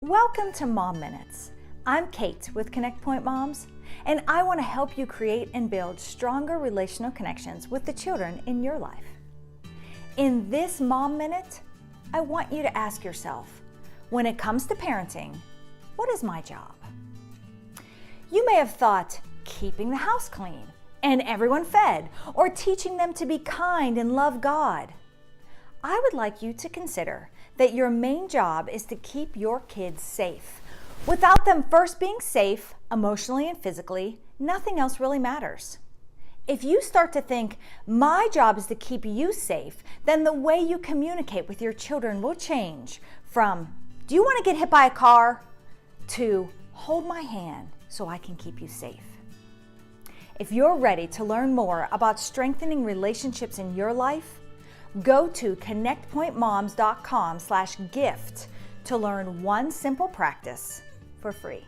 Welcome to Mom Minutes. I'm Kate with Connect Point Moms, and I want to help you create and build stronger relational connections with the children in your life. In this Mom Minute, I want you to ask yourself, when it comes to parenting, what is my job? You may have thought keeping the house clean and everyone fed, or teaching them to be kind and love God. I would like you to consider that your main job is to keep your kids safe. Without them first being safe, emotionally and physically, nothing else really matters. If you start to think, my job is to keep you safe, then the way you communicate with your children will change from, do you want to get hit by a car? To, hold my hand so I can keep you safe. If you're ready to learn more about strengthening relationships in your life, go to connectpointmoms.com/gift to learn one simple practice for free.